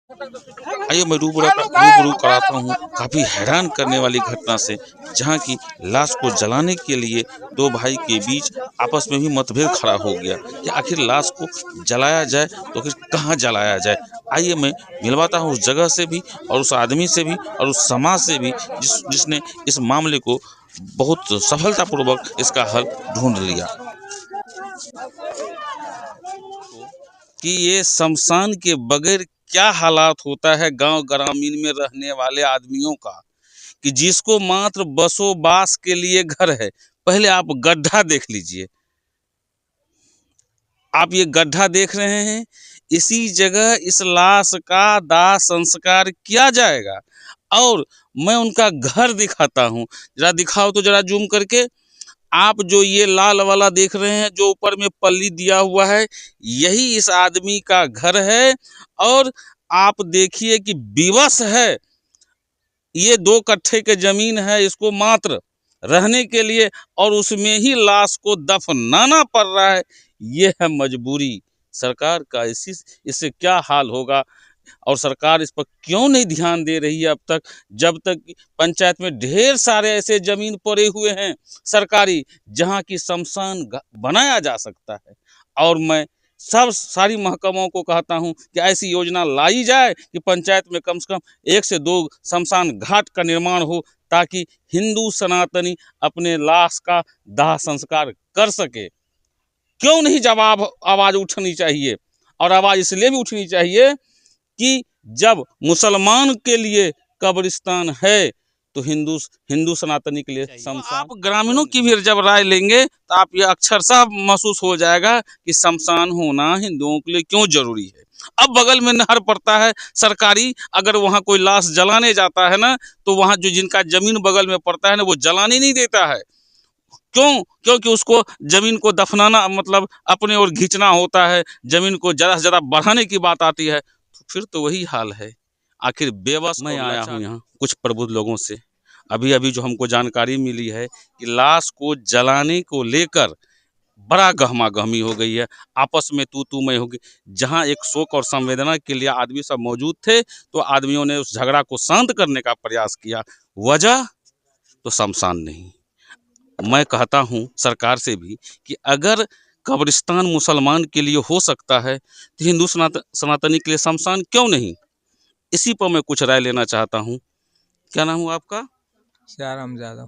आइए मैं रूबरू कराता हूँ काफ़ी हैरान करने वाली घटना से, जहाँ की लाश को जलाने के लिए दो भाई के बीच आपस में भी मतभेद खड़ा हो गया कि आखिर लाश को जलाया जाए तो फिर कहाँ जलाया जाए। आइए मैं मिलवाता हूँ उस जगह से भी और उस आदमी से भी और उस समाज से भी जिसने इस मामले को बहुत सफलतापूर्वक इसका हल ढूंढ लिया। कि ये शमशान के बगैर क्या हालात होता है गांव ग्रामीण में रहने वाले आदमियों का, कि जिसको मात्र बसोबास के लिए घर है। पहले आप गड्ढा देख लीजिए, आप ये गड्ढा देख रहे हैं, इसी जगह इस लाश का दाह संस्कार किया जाएगा। और मैं उनका घर दिखाता हूँ, जरा दिखाओ तो जरा जूम करके। आप जो ये लाल वाला देख रहे हैं, जो ऊपर में पल्ली दिया हुआ है, यही इस आदमी का घर है। और आप देखिए कि विवश है, ये 2 कट्ठे के जमीन है इसको मात्र रहने के लिए, और उसमें ही लाश को दफनाना पड़ रहा है। ये है मजबूरी सरकार का। इससे क्या हाल होगा, और सरकार इस पर क्यों नहीं ध्यान दे रही है अब तक, जब तक पंचायत में ढेर सारे ऐसे जमीन पड़े हुए हैं सरकारी, जहां की शमशान बनाया जा सकता है। और मैं सारी महकमों को कहता हूं कि ऐसी योजना लाई जाए कि पंचायत में कम से कम 1 से 2 शमशान घाट का निर्माण हो, ताकि हिंदू सनातनी अपने लाश का दाह संस्कार कर सके। क्यों नहीं जवाब आवाज़ उठनी चाहिए, और आवाज़ इसलिए भी उठनी चाहिए कि जब मुसलमान के लिए कब्रिस्तान है तो हिंदू सनातनी के लिए शमशान। आप ग्रामीणों की भी जब राय लेंगे तो आप ये अक्षरशः महसूस हो जाएगा कि शमशान होना हिंदुओं के लिए क्यों जरूरी है। अब बगल में नहर पड़ता है सरकारी, अगर वहाँ कोई लाश जलाने जाता है ना, तो वहाँ जो जिनका जमीन बगल में पड़ता है ना, वो जलाने नहीं देता है। क्यों? क्योंकि उसको जमीन को दफनाना मतलब अपने ओर खींचना होता है, जमीन को ज़्यादा से ज़्यादा बढ़ाने की बात आती है, तो फिर तो वही हाल है। आखिर बेबस मैं आया हूँ यहाँ कुछ प्रबुद्ध लोगों से, अभी जो हमको जानकारी मिली है कि लाश को जलाने को लेकर बड़ा गहमा गहमी हो गई है, आपस में तू मैं हो गई। जहाँ एक शोक और संवेदना के लिए आदमी सब मौजूद थे, तो आदमियों ने उस झगड़ा को शांत करने का प्रयास किया, वजह तो शमशान नहीं। मैं कहता हूँ सरकार से भी कि अगर कब्रिस्तान मुसलमान के लिए हो सकता है, तो हिंदू सनातनी के लिए शमशान क्यों नहीं। इसी पर मैं कुछ राय लेना चाहता हूँ। क्या नाम हुआ आपका? सियाराम यादव।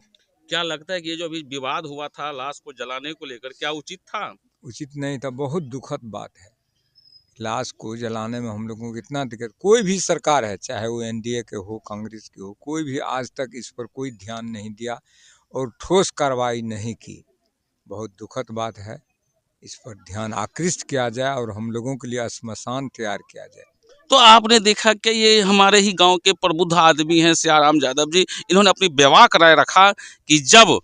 क्या लगता है कि ये जो अभी विवाद हुआ था लाश को जलाने को लेकर, क्या उचित था? उचित नहीं था, बहुत दुखद बात है। लाश को जलाने में हम लोगों को इतना दिक्कत, कोई भी सरकार है, चाहे वो एनडीए के हो, कांग्रेस के हो, कोई भी आज तक इस पर कोई ध्यान नहीं दिया और ठोस कार्रवाई नहीं की। बहुत दुखद बात है, इस पर ध्यान आकृष्ट किया जाए और हम लोगों के लिए श्मशान तैयार किया जाए। तो आपने देखा कि ये हमारे ही गांव के प्रबुद्ध आदमी हैं सियाराम यादव जी, इन्होंने अपनी बेबाक राय रखा कि जब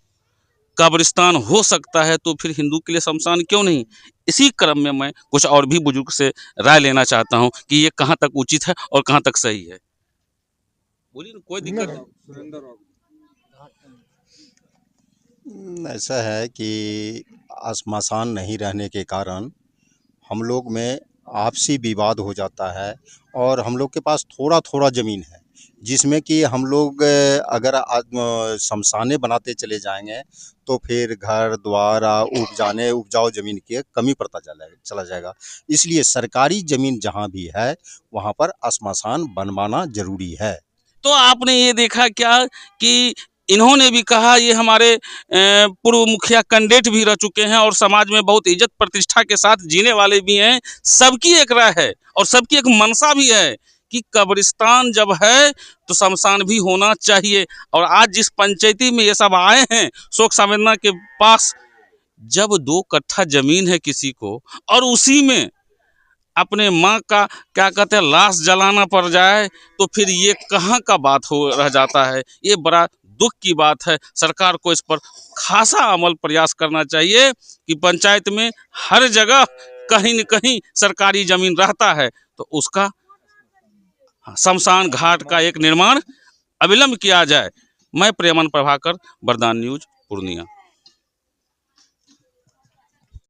कब्रिस्तान हो सकता है तो फिर हिंदू के लिए शमशान क्यों नहीं। इसी क्रम में मैं कुछ और भी बुजुर्ग से राय लेना चाहता हूं कि ये कहां तक उचित है और कहां तक सही है। बोलिए, कोई दिक्कत? ऐसा है कि श्मशान नहीं रहने के कारण हम लोग में आपसी विवाद हो जाता है, और हम लोग के पास थोड़ा थोड़ा ज़मीन है, जिसमें कि हम लोग अगर शमशाने बनाते चले जाएंगे तो फिर घर द्वार उपजाऊ ज़मीन की कमी पड़ता चला जाएगा। इसलिए सरकारी ज़मीन जहाँ भी है वहाँ पर श्मशान बनवाना ज़रूरी है। तो आपने ये देखा क्या कि इन्होंने भी कहा, ये हमारे पूर्व मुखिया कैंडिडेट भी रह चुके हैं और समाज में बहुत इज्जत प्रतिष्ठा के साथ जीने वाले भी हैं। सबकी एक राय है और सबकी एक मनसा भी है कि कब्रिस्तान जब है तो शमशान भी होना चाहिए। और आज जिस पंचायती में ये सब आए हैं शोक संवेदना के पास, जब 2 कट्ठा जमीन है किसी को और उसी में अपने माँ का क्या कहते हैं लाश जलाना पड़ जाए, तो फिर ये कहाँ का बात हो रह जाता है। ये बड़ा दुख की बात है। सरकार को इस पर खासा अमल प्रयास करना चाहिए कि पंचायत में हर जगह कहीं न कहीं सरकारी ज़मीन रहता है तो उसका शमशान घाट का एक निर्माण अविलंब किया जाए। मैं प्रेमन प्रभाकर, वरदान न्यूज़, पूर्णिया।